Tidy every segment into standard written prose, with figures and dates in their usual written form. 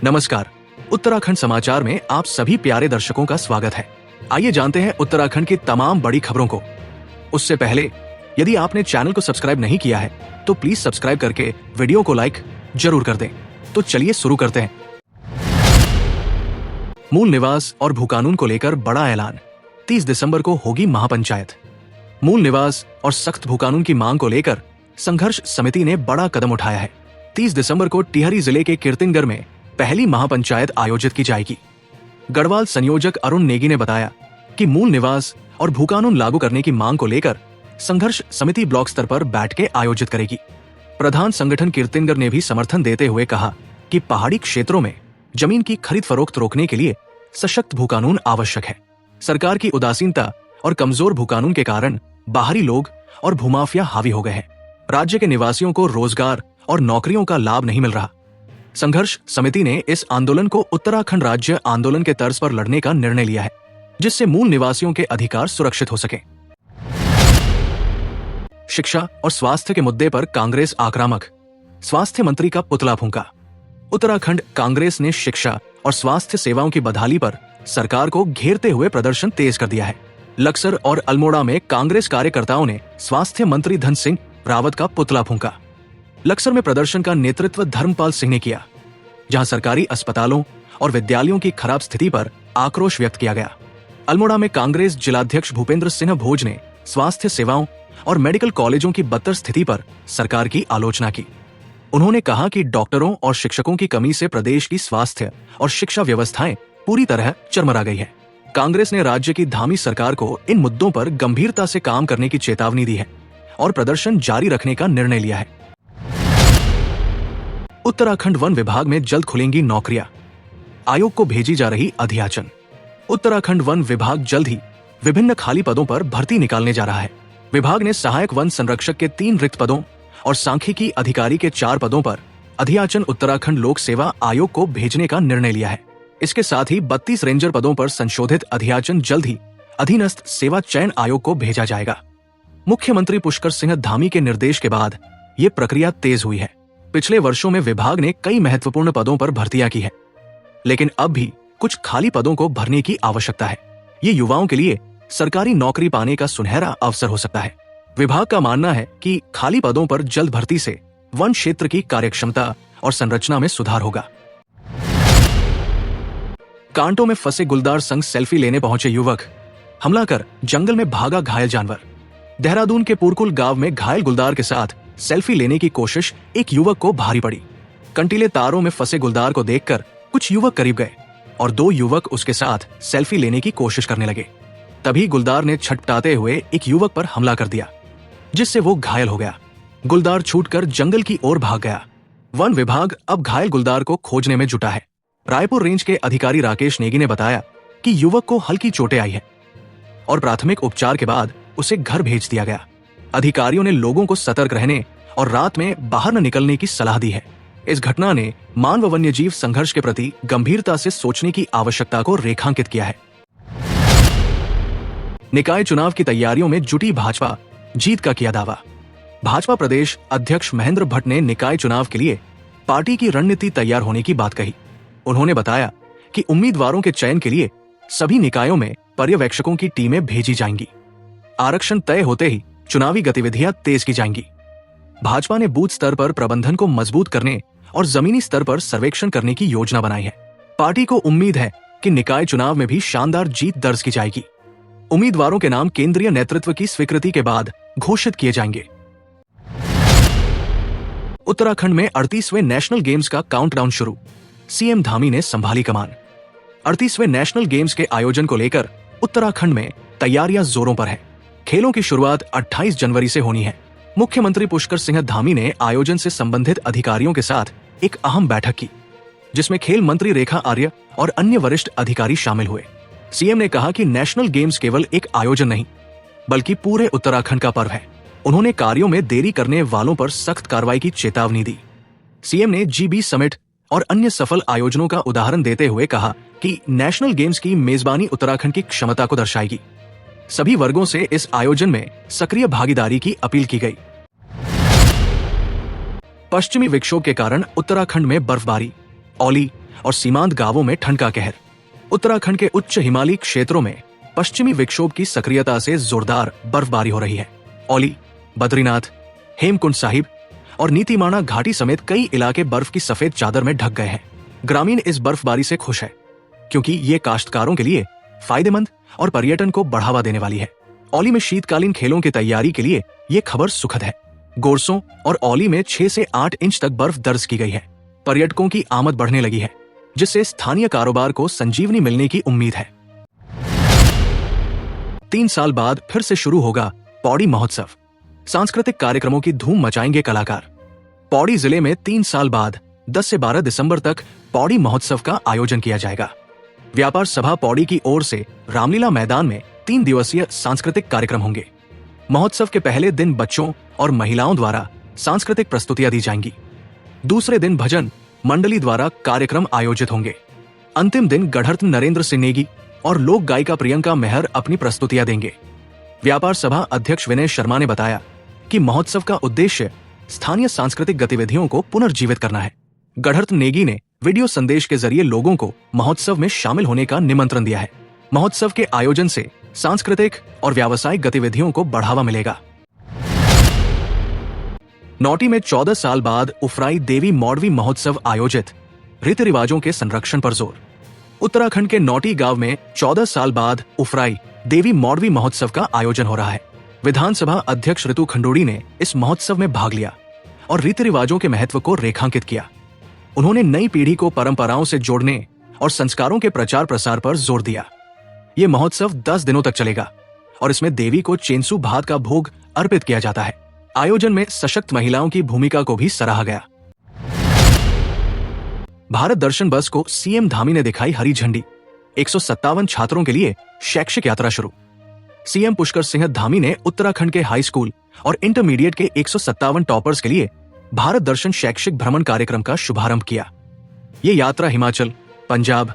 नमस्कार। उत्तराखंड समाचार में आप सभी प्यारे दर्शकों का स्वागत है। आइए जानते हैं उत्तराखंड की तमाम बड़ी खबरों को। उससे पहले यदि आपने चैनल को सब्सक्राइब नहीं किया है तो प्लीज सब्सक्राइब करके वीडियो को लाइक जरूर कर दें। तो चलिए शुरू करते हैं। मूल निवास और भूकानून को लेकर बड़ा ऐलान। 30 दिसंबर को होगी महापंचायत। मूल निवास और सख्त भूकानून की मांग को लेकर संघर्ष समिति ने बड़ा कदम उठाया है। 30 दिसंबर को टिहरी जिले के कीर्तिनगर में पहली महापंचायत आयोजित की जाएगी। गढ़वाल संयोजक अरुण नेगी ने बताया कि मूल निवास और भूकानून लागू करने की मांग को लेकर संघर्ष समिति ब्लॉक स्तर पर बैठकें आयोजित करेगी। प्रधान संगठन कीर्तिनगर ने भी समर्थन देते हुए कहा कि पहाड़ी क्षेत्रों में जमीन की खरीद फरोख्त रोकने के लिए सशक्त भूकानून आवश्यक है। सरकार की उदासीनता और कमजोर भूकानून के कारण बाहरी लोग और भूमाफिया हावी हो गए हैं। राज्य के निवासियों को रोजगार और नौकरियों का लाभ नहीं मिल रहा। संघर्ष समिति ने इस आंदोलन को उत्तराखंड राज्य आंदोलन के तर्ज पर लड़ने का निर्णय लिया है, जिससे मूल निवासियों के अधिकार सुरक्षित हो सके। शिक्षा और स्वास्थ्य के मुद्दे पर कांग्रेस आक्रामक। स्वास्थ्य मंत्री का पुतला फूंका। उत्तराखंड कांग्रेस ने शिक्षा और स्वास्थ्य सेवाओं की बदहाली पर सरकार को घेरते हुए प्रदर्शन तेज कर दिया है। लक्सर और अल्मोड़ा में कांग्रेस कार्यकर्ताओं ने स्वास्थ्य मंत्री धन सिंह रावत का पुतला फूंका। लक्सर में प्रदर्शन का नेतृत्व धर्मपाल सिंह ने किया, जहां सरकारी अस्पतालों और विद्यालयों की खराब स्थिति पर आक्रोश व्यक्त किया गया। अल्मोड़ा में कांग्रेस जिलाध्यक्ष भूपेंद्र सिंह भोज ने स्वास्थ्य सेवाओं और मेडिकल कॉलेजों की बदतर स्थिति पर सरकार की आलोचना की। उन्होंने कहा कि डॉक्टरों और शिक्षकों की कमी से प्रदेश की स्वास्थ्य और शिक्षा व्यवस्थाएं पूरी तरह चरमरा गई है। कांग्रेस ने राज्य की धामी सरकार को इन मुद्दों पर गंभीरता से काम करने की चेतावनी दी है और प्रदर्शन जारी रखने का निर्णय लिया है। उत्तराखंड वन विभाग में जल्द खुलेंगी नौकरियां। आयोग को भेजी जा रही अधियाचन। उत्तराखंड वन विभाग जल्द ही विभिन्न खाली पदों पर भर्ती निकालने जा रहा है। विभाग ने सहायक वन संरक्षक के 3 रिक्त पदों और सांख्यिकी अधिकारी के 4 पदों पर अधियाचन उत्तराखंड लोक सेवा आयोग को भेजने का निर्णय लिया है। इसके साथ ही 32 रेंजर पदों पर संशोधित अधियाचन जल्द ही अधीनस्थ सेवा चयन आयोग को भेजा जाएगा। मुख्यमंत्री पुष्कर सिंह धामी के निर्देश के बाद ये प्रक्रिया तेज हुई है। पिछले वर्षों में विभाग ने कई महत्वपूर्ण पदों पर भर्तियां की है, लेकिन अब भी कुछ खाली पदों को भरने की आवश्यकता है। ये युवाओं के लिए सरकारी नौकरी पाने का सुनहरा अवसर हो सकता है। विभाग का मानना है कि खाली पदों पर जल्द भर्ती से वन क्षेत्र की कार्यक्षमता और संरचना में सुधार होगा। कांटों में फंसे गुलदार संग सेल्फी लेने पहुंचे युवक, हमला कर जंगल में भागा घायल जानवर। देहरादून के पुरकुल गांव में घायल गुलदार के साथ सेल्फी लेने की कोशिश एक युवक को भारी पड़ी। कंटीले तारों में फंसे गुलदार को देखकर कुछ युवक करीब गए और 2 युवक उसके साथ सेल्फी लेने की कोशिश करने लगे। तभी गुलदार ने छटपटाते हुए एक युवक पर हमला कर दिया, जिससे वो घायल हो गया। गुलदार छूटकर जंगल की ओर भाग गया। वन विभाग अब घायल गुलदार को खोजने में जुटा है। रायपुर रेंज के अधिकारी राकेश नेगी ने बताया कि युवक को हल्की चोटें आई है और प्राथमिक उपचार के बाद उसे घर भेज दिया गया। अधिकारियों ने लोगों को सतर्क रहने और रात में बाहर न निकलने की सलाह दी है। इस घटना ने मानव वन्यजीव संघर्ष के प्रति गंभीरता से सोचने की आवश्यकता को रेखांकित किया है। निकाय चुनाव की तैयारियों में जुटी भाजपा, जीत का किया दावा। भाजपा प्रदेश अध्यक्ष महेंद्र भट्ट ने निकाय चुनाव के लिए पार्टी की रणनीति तैयार होने की बात कही। उन्होंने बताया कि उम्मीदवारों के चयन के लिए सभी निकायों में पर्यवेक्षकों की टीमें भेजी जाएंगी। आरक्षण तय होते ही चुनावी गतिविधियां तेज की जाएंगी। भाजपा ने बूथ स्तर पर प्रबंधन को मजबूत करने और जमीनी स्तर पर सर्वेक्षण करने की योजना बनाई है। पार्टी को उम्मीद है कि निकाय चुनाव में भी शानदार जीत दर्ज की जाएगी। उम्मीदवारों के नाम केंद्रीय नेतृत्व की स्वीकृति के बाद घोषित किए जाएंगे। उत्तराखंड में 38वें नेशनल गेम्स का काउंटडाउन शुरू। सीएम धामी ने संभाली कमान। 38वें नेशनल गेम्स के आयोजन को लेकर उत्तराखंड में तैयारियां जोरों पर है। खेलों की शुरुआत 28 जनवरी से होनी है। मुख्यमंत्री पुष्कर सिंह धामी ने आयोजन से संबंधित अधिकारियों के साथ एक अहम बैठक की, जिसमें खेल मंत्री रेखा आर्य और अन्य वरिष्ठ अधिकारी शामिल हुए। सीएम ने कहा कि नेशनल गेम्स केवल एक आयोजन नहीं, बल्कि पूरे उत्तराखंड का पर्व है। उन्होंने कार्यों में देरी करने वालों पर सख्त कार्रवाई की चेतावनी दी। सीएम ने GB समिट और अन्य सफल आयोजनों का उदाहरण देते हुए कहा कि नेशनल गेम्स की मेजबानी उत्तराखंड की क्षमता को दर्शाएगी। सभी वर्गों से इस आयोजन में सक्रिय भागीदारी की अपील की गई। पश्चिमी विक्षोभ के कारण उत्तराखंड में बर्फबारी, औली और सीमांत गांवों में ठंड का कहर। उत्तराखंड के उच्च हिमालयी क्षेत्रों में पश्चिमी विक्षोभ की सक्रियता से जोरदार बर्फबारी हो रही है। औली, बद्रीनाथ, हेमकुंड साहिब और नीतीमाणा घाटी समेत कई इलाके बर्फ की सफेद चादर में ढक गए हैं। ग्रामीण इस बर्फबारी से खुश है क्योंकि ये काश्तकारों के लिए फायदेमंद और पर्यटन को बढ़ावा देने वाली है। औली में शीतकालीन खेलों की तैयारी के लिए ये खबर सुखद है। गोरसों और औली में 6 से 8 इंच तक बर्फ दर्ज की गई है। पर्यटकों की आमद बढ़ने लगी है, जिससे स्थानीय कारोबार को संजीवनी मिलने की उम्मीद है। 3 साल बाद फिर से शुरू होगा पौड़ी महोत्सव। सांस्कृतिक कार्यक्रमों की धूम मचाएंगे कलाकार। पौड़ी जिले में 3 साल बाद 10 से 12 दिसंबर तक पौड़ी महोत्सव का आयोजन किया जाएगा। व्यापार सभा पौड़ी की ओर से रामलीला मैदान में 3 दिवसीय सांस्कृतिक कार्यक्रम होंगे। महोत्सव के पहले दिन बच्चों और महिलाओं द्वारा सांस्कृतिक प्रस्तुतियां दी जाएंगी। दूसरे दिन भजन मंडली द्वारा कार्यक्रम आयोजित होंगे। अंतिम दिन गढ़र्त नरेंद्र सिंह नेगी और लोक गायिका प्रियंका मेहर अपनी प्रस्तुतियां देंगे। व्यापार सभा अध्यक्ष विनय शर्मा ने बताया कि महोत्सव का उद्देश्य स्थानीय सांस्कृतिक गतिविधियों को पुनर्जीवित करना है। गढ़र्त नेगी ने वीडियो संदेश के जरिए लोगों को महोत्सव में शामिल होने का निमंत्रण दिया है। महोत्सव के आयोजन से सांस्कृतिक और व्यावसायिक गतिविधियों को बढ़ावा मिलेगा। नौटी में 14 साल बाद उफराई देवी मौड़वी महोत्सव आयोजित, रीति रिवाजों के संरक्षण पर जोर। उत्तराखंड के नौटी गांव में 14 साल बाद उफराई देवी मौड़वी महोत्सव का आयोजन हो रहा है। विधानसभा अध्यक्ष ऋतु खंडूड़ी ने इस महोत्सव में भाग लिया और रीति रिवाजों के महत्व को रेखांकित किया। उन्होंने नई पीढ़ी को परंपराओं से जोड़ने और संस्कारों के प्रचार प्रसार पर जोर दिया। ये महोत्सव 10 दिनों तक चलेगा और इसमें देवी को चेंसू भात का भोग अर्पित किया जाता है। आयोजन में सशक्त महिलाओं की भूमिका को भी सराहा गया। भारत दर्शन बस को सीएम धामी ने दिखाई हरी झंडी। 157 छात्रों के लिए शैक्षिक यात्रा शुरू। सीएम पुष्कर सिंह धामी ने उत्तराखंड के हाई स्कूल और इंटरमीडिएट के 157 टॉपर्स के लिए भारत दर्शन शैक्षिक भ्रमण कार्यक्रम का शुभारंभ किया। ये यात्रा हिमाचल, पंजाब,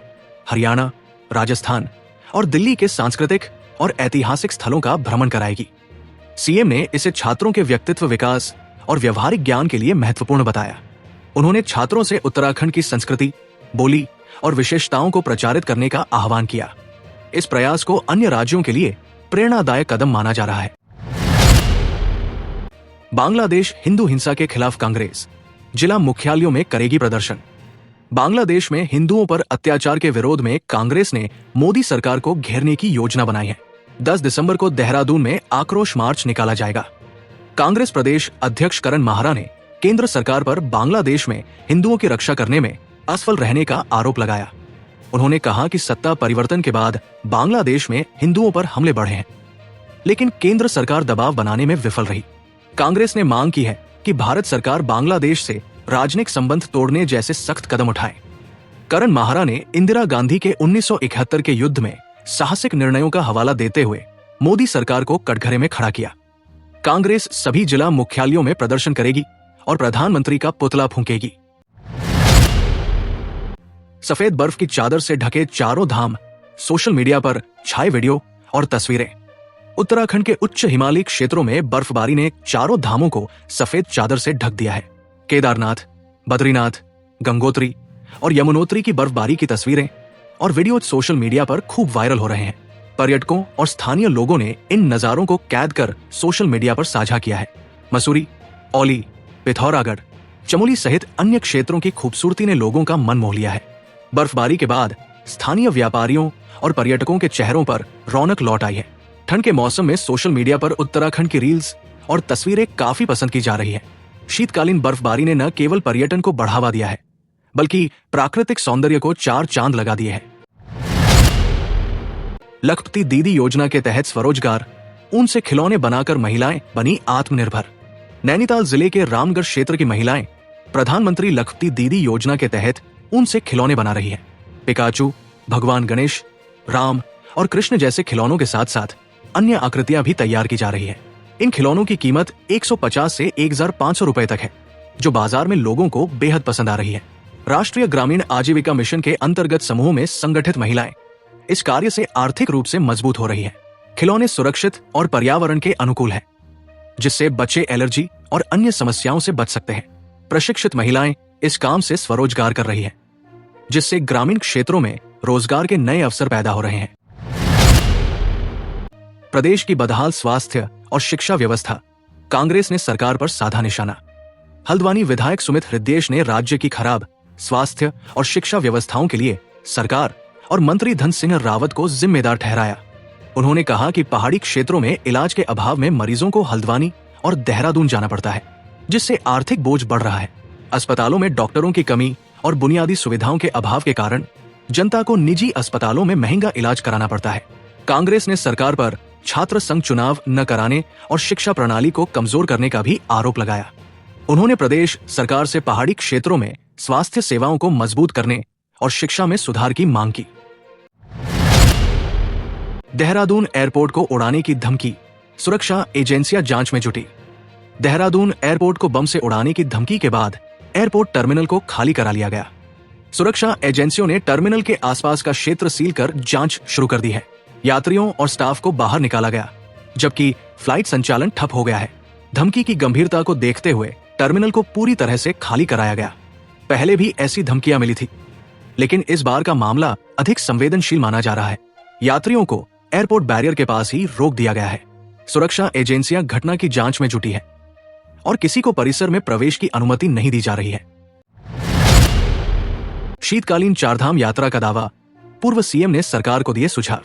हरियाणा, राजस्थान और दिल्ली के सांस्कृतिक और ऐतिहासिक स्थलों का भ्रमण कराएगी। सीएम ने इसे छात्रों के व्यक्तित्व विकास और व्यवहारिक ज्ञान के लिए महत्वपूर्ण बताया। उन्होंने छात्रों से उत्तराखंड की संस्कृति, बोली और विशेषताओं को प्रचारित करने का आह्वान किया। इस प्रयास को अन्य राज्यों के लिए प्रेरणादायक कदम माना जा रहा है। बांग्लादेश हिंदू हिंसा के खिलाफ कांग्रेस जिला मुख्यालयों में करेगी प्रदर्शन। बांग्लादेश में हिंदुओं पर अत्याचार के विरोध में कांग्रेस ने मोदी सरकार को घेरने की योजना बनाई है। 10 दिसंबर को देहरादून में आक्रोश मार्च निकाला जाएगा। कांग्रेस प्रदेश अध्यक्ष करण माहरा ने केंद्र सरकार पर बांग्लादेश में हिंदुओं की रक्षा करने में असफल रहने का आरोप लगाया। उन्होंने कहा कि सत्ता परिवर्तन के बाद बांग्लादेश में हिंदुओं पर हमले बढ़े हैं, लेकिन केंद्र सरकार दबाव बनाने में विफल रही। कांग्रेस ने मांग की है कि भारत सरकार बांग्लादेश से राजनयिक संबंध तोड़ने जैसे सख्त कदम उठाए। करण माहरा ने इंदिरा गांधी के 1971 के युद्ध में साहसिक निर्णयों का हवाला देते हुए मोदी सरकार को कटघरे में खड़ा किया। कांग्रेस सभी जिला मुख्यालयों में प्रदर्शन करेगी और प्रधानमंत्री का पुतला फूंकेगी। सफेद बर्फ की चादर से ढके चारों धाम, सोशल मीडिया पर छाए वीडियो और तस्वीरें। उत्तराखंड के उच्च हिमालयी क्षेत्रों में बर्फबारी ने चारों धामों को सफेद चादर से ढक दिया है। केदारनाथ, बद्रीनाथ, गंगोत्री और यमुनोत्री की बर्फबारी की तस्वीरें और वीडियो सोशल मीडिया पर खूब वायरल हो रहे हैं। पर्यटकों और स्थानीय लोगों ने इन नजारों को कैद कर सोशल मीडिया पर साझा किया है। मसूरी, औली, पिथौरागढ़, चमोली सहित अन्य क्षेत्रों की खूबसूरती ने लोगों का मन मोह लिया है। बर्फबारी के बाद स्थानीय व्यापारियों और पर्यटकों के चेहरों पर रौनक लौट आई है। ठंड के मौसम में सोशल मीडिया पर उत्तराखंड की रील्स और तस्वीरें काफी पसंद की जा रही है। शीतकालीन बर्फबारी ने न केवल पर्यटन को बढ़ावा दिया है, बल्कि प्राकृतिक सौंदर्य को 4 चांद लगा दिए हैं। लखपति दीदी योजना के तहत स्वरोजगार, ऊन से खिलौने बनाकर महिलाएं बनी आत्मनिर्भर। नैनीताल जिले के रामगढ़ क्षेत्र की महिलाएं प्रधानमंत्री लखपति दीदी योजना के तहत ऊन से खिलौने बना रही है। पिकाचू, भगवान गणेश, राम और कृष्ण जैसे खिलौनों के साथ साथ अन्य आकृतियां भी तैयार की जा रही है। इन खिलौनों की कीमत 150 से 1500 रुपए तक है, जो बाजार में लोगों को बेहद पसंद आ रही है। राष्ट्रीय ग्रामीण आजीविका मिशन के अंतर्गत समूह में संगठित महिलाएं इस कार्य से आर्थिक रूप से मजबूत हो रही है। खिलौने सुरक्षित और पर्यावरण के अनुकूल हैं, जिससे बच्चे एलर्जी और अन्य समस्याओं से बच सकते हैं। प्रशिक्षित महिलाएं इस काम से स्वरोजगार कर रही है, जिससे ग्रामीण क्षेत्रों में रोजगार के नए अवसर पैदा हो रहे हैं। प्रदेश की बदहाल स्वास्थ्य और शिक्षा व्यवस्था, कांग्रेस ने सरकार पर साधा निशाना। हल्द्वानी विधायक सुमित हृदयेश ने राज्य की खराब स्वास्थ्य और शिक्षा व्यवस्थाओं के लिए सरकार और मंत्री धन सिंह रावत को जिम्मेदार ठहराया। उन्होंने कहा कि पहाड़ी क्षेत्रों में इलाज के अभाव में मरीजों को हल्द्वानी और देहरादून जाना पड़ता है, जिससे आर्थिक बोझ बढ़ रहा है। अस्पतालों में डॉक्टरों की कमी और बुनियादी सुविधाओं के अभाव के कारण जनता को निजी अस्पतालों में महंगा इलाज कराना पड़ता है। कांग्रेस ने सरकार पर छात्र संघ चुनाव न कराने और शिक्षा प्रणाली को कमजोर करने का भी आरोप लगाया। उन्होंने प्रदेश सरकार से पहाड़ी क्षेत्रों में स्वास्थ्य सेवाओं को मजबूत करने और शिक्षा में सुधार की मांग की। देहरादून एयरपोर्ट को उड़ाने की धमकी, सुरक्षा एजेंसियां जांच में जुटी। देहरादून एयरपोर्ट को बम से उड़ाने की धमकी के बाद एयरपोर्ट टर्मिनल को खाली करा लिया गया। सुरक्षा एजेंसियों ने टर्मिनल के आसपास का क्षेत्र सील कर जांच शुरू कर दी है। यात्रियों और स्टाफ को बाहर निकाला गया, जबकि फ्लाइट संचालन ठप हो गया है। धमकी की गंभीरता को देखते हुए टर्मिनल को पूरी तरह से खाली कराया गया। पहले भी ऐसी धमकियां मिली थी, लेकिन इस बार का मामला अधिक संवेदनशील माना जा रहा है। यात्रियों को एयरपोर्ट बैरियर के पास ही रोक दिया गया है। सुरक्षा एजेंसियां घटना की जांच में जुटी है और किसी को परिसर में प्रवेश की अनुमति नहीं दी जा रही है। शीतकालीन चारधाम यात्रा का दावा, पूर्व सीएम ने सरकार को दिए सुझाव।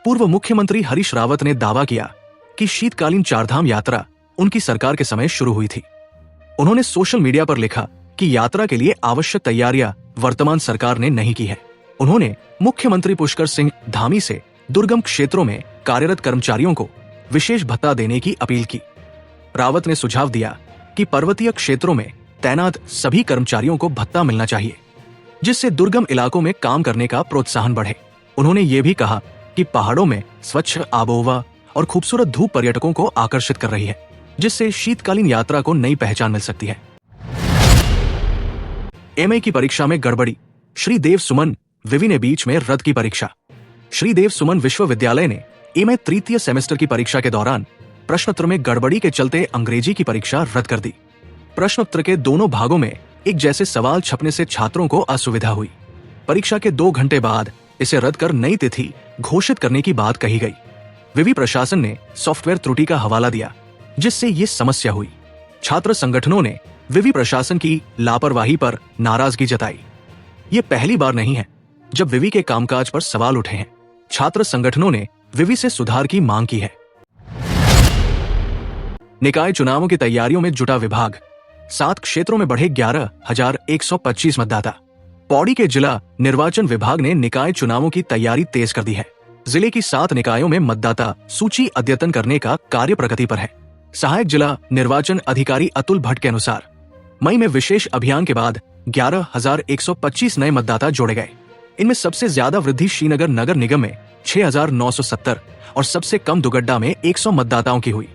पूर्व मुख्यमंत्री हरीश रावत ने दावा किया कि शीतकालीन चारधाम यात्रा उनकी सरकार के समय शुरू हुई थी। उन्होंने सोशल मीडिया पर लिखा कि यात्रा के लिए आवश्यक तैयारियां वर्तमान सरकार ने नहीं की है। उन्होंने मुख्यमंत्री पुष्कर सिंह धामी से दुर्गम क्षेत्रों में कार्यरत कर्मचारियों को विशेष भत्ता देने की अपील की। रावत ने सुझाव दिया कि पर्वतीय क्षेत्रों में तैनात सभी कर्मचारियों को भत्ता मिलना चाहिए, जिससे दुर्गम इलाकों में काम करने का प्रोत्साहन बढ़े। उन्होंने ये भी कहा कि पहाड़ों में स्वच्छ आबोहवा और खूबसूरत धूप पर्यटकों को आकर्षित कर रही है, जिससे शीतकालीन यात्रा को नई पहचान मिल सकती है। एमए की परीक्षा में गड़बड़ी, श्रीदेव सुमन विवि ने बीच में रद्द की परीक्षा। श्रीदेव सुमन विश्वविद्यालय ने एमए तृतीय सेमेस्टर की परीक्षा के दौरान प्रश्नोत्तर में गड़बड़ी के चलते अंग्रेजी की परीक्षा रद्द कर दी। प्रश्नोत्तर के दोनों भागों में एक जैसे सवाल छपने से छात्रों को असुविधा हुई। परीक्षा के 2 घंटे बाद इसे रद्द कर नई तिथि घोषित करने की बात कही गई। विवि प्रशासन ने सॉफ्टवेयर त्रुटि का हवाला दिया, जिससे ये समस्या हुई। छात्र संगठनों ने विवि प्रशासन की लापरवाही पर नाराजगी जताई। ये पहली बार नहीं है जब विवि के कामकाज पर सवाल उठे हैं। छात्र संगठनों ने विवि से सुधार की मांग की है। निकाय चुनावों की तैयारियों में जुटा विभाग, 7 क्षेत्रों में बढ़े 11,125 मतदाता। पौड़ी के जिला निर्वाचन विभाग ने निकाय चुनावों की तैयारी तेज कर दी है। जिले की 7 निकायों में मतदाता सूची अद्यतन करने का कार्य प्रगति पर है। सहायक जिला निर्वाचन अधिकारी अतुल भट्ट के अनुसार मई में विशेष अभियान के बाद 11,125 नए मतदाता जोड़े गए। इनमें सबसे ज्यादा वृद्धि श्रीनगर नगर निगम में 6,970 और सबसे कम दुगड्डा में 100 मतदाताओं की हुई।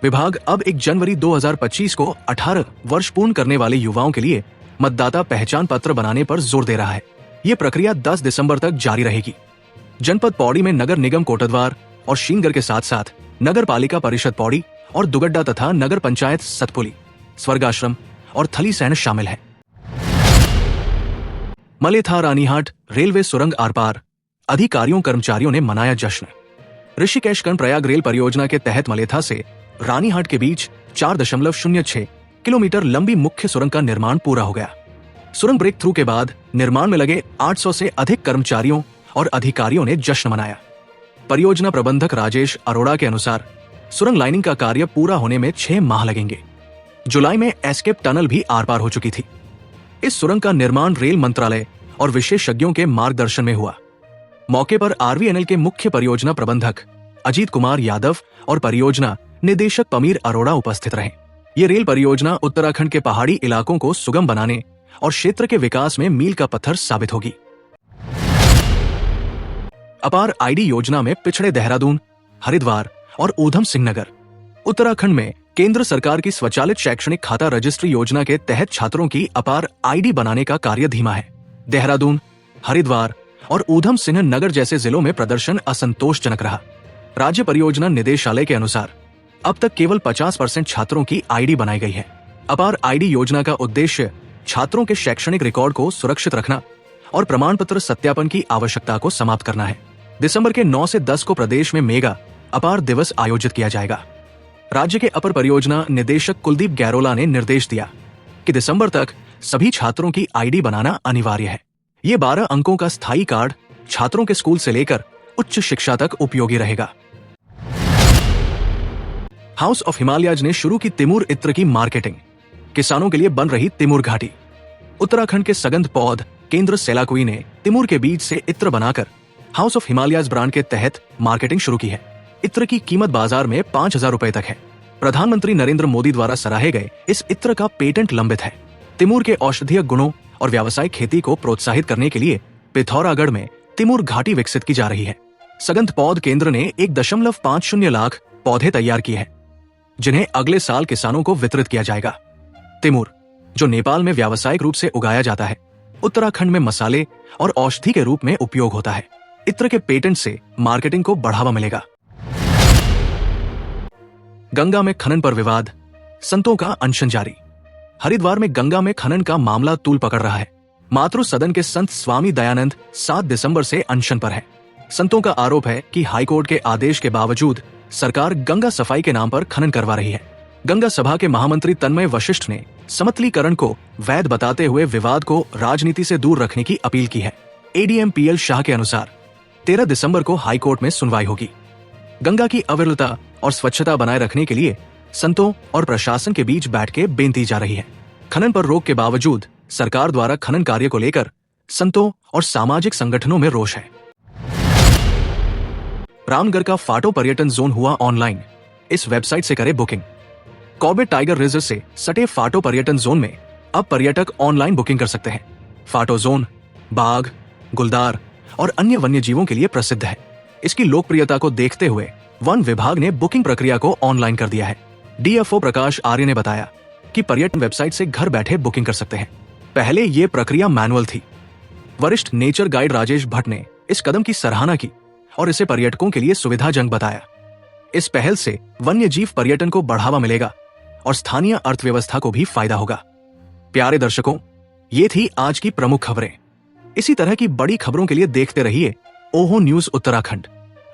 विभाग अब 1 जनवरी 2025 को 18 वर्ष पूर्ण करने वाले युवाओं के लिए मतदाता पहचान पत्र बनाने पर जोर दे रहा है। ये प्रक्रिया 10 दिसंबर तक जारी रहेगी। जनपद पौड़ी में नगर निगम कोटद्वार और श्रीनगर के साथ साथ नगर पालिका परिषद पौड़ी और दुगड्डा तथा नगर पंचायत सतपुली, स्वर्गाश्रम और थलीसैंण शामिल है। मलेथा रानीहाट रेलवे सुरंग आर पार, अधिकारियों कर्मचारियों ने मनाया जश्न। ऋषिकेश कर्णप्रयाग रेल परियोजना के तहत मलेथा से रानीहाट के बीच 4.06 किलोमीटर लंबी मुख्य सुरंग का निर्माण पूरा हो गया। सुरंग ब्रेक थ्रू के बाद निर्माण में लगे 800 से अधिक कर्मचारियों और अधिकारियों ने जश्न मनाया। परियोजना प्रबंधक राजेश अरोड़ा के अनुसार सुरंग लाइनिंग का कार्य पूरा होने में 6 माह लगेंगे। जुलाई में एस्केप टनल भी आर पार हो चुकी थी। इस सुरंग का निर्माण रेल मंत्रालय और विशेषज्ञों के मार्गदर्शन में हुआ। मौके पर आरवीएनएल के मुख्य परियोजना प्रबंधक अजीत कुमार यादव और परियोजना निदेशक पमीर अरोड़ा उपस्थित रहे। ये रेल परियोजना उत्तराखंड के पहाड़ी इलाकों को सुगम बनाने और क्षेत्र के विकास में मील का पत्थर साबित होगी। अपार आईडी योजना में पिछड़े देहरादून, हरिद्वार और ऊधम सिंह नगर। उत्तराखंड में केंद्र सरकार की स्वचालित शैक्षणिक खाता रजिस्ट्री योजना के तहत छात्रों की अपार आईडी बनाने का कार्य धीमा है। देहरादून, हरिद्वार और ऊधम सिंह नगर जैसे जिलों में प्रदर्शन असंतोषजनक रहा। राज्य परियोजना निदेशालय के अनुसार अब तक केवल 50% छात्रों की आईडी बनाई गई है। अपार आईडी योजना का उद्देश्य छात्रों के शैक्षणिक रिकॉर्ड को सुरक्षित रखना और प्रमाण पत्र सत्यापन की आवश्यकता को समाप्त करना है। दिसंबर के 9 से 10 को प्रदेश में मेगा अपार दिवस आयोजित किया जाएगा। राज्य के अपर परियोजना निदेशक कुलदीप गैरोला ने निर्देश दिया कि दिसंबर तक सभी छात्रों की आईडी बनाना अनिवार्य है। ये 12 अंकों का स्थायी कार्ड छात्रों के स्कूल से लेकर उच्च शिक्षा तक उपयोगी रहेगा। हाउस ऑफ हिमालयाज ने शुरू की तिमूर इत्र की मार्केटिंग। किसानों के लिए बन रही तिमूर घाटी। उत्तराखंड के सगंध पौध केंद्र सेलाकुई ने तिमूर के बीज से इत्र बनाकर हाउस ऑफ हिमालयाज ब्रांड के तहत मार्केटिंग शुरू की है। इत्र की कीमत बाजार में 5,000 रुपए तक है। प्रधानमंत्री नरेंद्र मोदी द्वारा सराहे गए इस इत्र का पेटेंट लंबित है। तिमूर के औषधीय गुणों और व्यावसायिक खेती को प्रोत्साहित करने के लिए पिथौरागढ़ में तिमूर घाटी विकसित की जा रही है। सगंध पौध केंद्र ने 1.50 लाख पौधे तैयार किए हैं, जिन्हें अगले साल किसानों को वितरित किया जाएगा। तिमूर, जो नेपाल में व्यावसायिक रूप से उगाया जाता है, उत्तराखंड में मसाले और औषधि के रूप में उपयोग होता है। इत्र के पेटेंट से मार्केटिंग को बढ़ावा मिलेगा। गंगा में खनन पर विवाद, संतों का अनशन जारी। हरिद्वार में गंगा में खनन का मामला तूल पकड़ रहा है। मातृ सदन के संत स्वामी दयानंद 7 दिसंबर से अनशन पर है। संतों का आरोप है कि हाईकोर्ट के आदेश के बावजूद सरकार गंगा सफाई के नाम पर खनन करवा रही है। गंगा सभा के महामंत्री तन्मय वशिष्ठ ने समतलीकरण को वैध बताते हुए विवाद को राजनीति से दूर रखने की अपील की है। एडीएम पीएल शाह के अनुसार 13 दिसंबर को हाईकोर्ट में सुनवाई होगी। गंगा की अविरलता और स्वच्छता बनाए रखने के लिए संतों और प्रशासन के बीच बैठ के बेनती जा रही है। खनन पर रोक के बावजूद सरकार द्वारा खनन कार्य को लेकर संतों और सामाजिक संगठनों में रोष है। रामगढ़ का फाटो पर्यटन जोन हुआ ऑनलाइन। इस वेबसाइट से करें बुकिंग। कॉर्बेट टाइगर रिजर्व से सटे फाटो पर्यटन जोन में अब पर्यटक ऑनलाइन बुकिंग कर सकते हैं। फाटो जोन बाघ, गुलदार और अन्य वन्य जीवों के लिए प्रसिद्ध है। इसकी लोकप्रियता को देखते हुए वन विभाग ने बुकिंग प्रक्रिया को ऑनलाइन कर दिया है। डीएफओ प्रकाश आर्य ने बताया कि पर्यटन वेबसाइट से घर बैठे बुकिंग कर सकते हैं। पहले ये प्रक्रिया मैनुअल थी। वरिष्ठ नेचर गाइड राजेश भट्ट ने इस कदम की सराहना की और इसे पर्यटकों के लिए सुविधाजनक बताया। इस पहल से वन्य जीव पर्यटन को बढ़ावा मिलेगा और स्थानीय अर्थव्यवस्था को भी फायदा होगा। प्यारे दर्शकों, ये थी आज की प्रमुख खबरें। इसी तरह की बड़ी खबरों के लिए देखते रहिए ओहो न्यूज उत्तराखंड।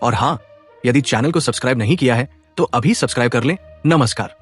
और हाँ, यदि चैनल को सब्सक्राइब नहीं किया है तो अभी सब्सक्राइब कर लें। नमस्कार।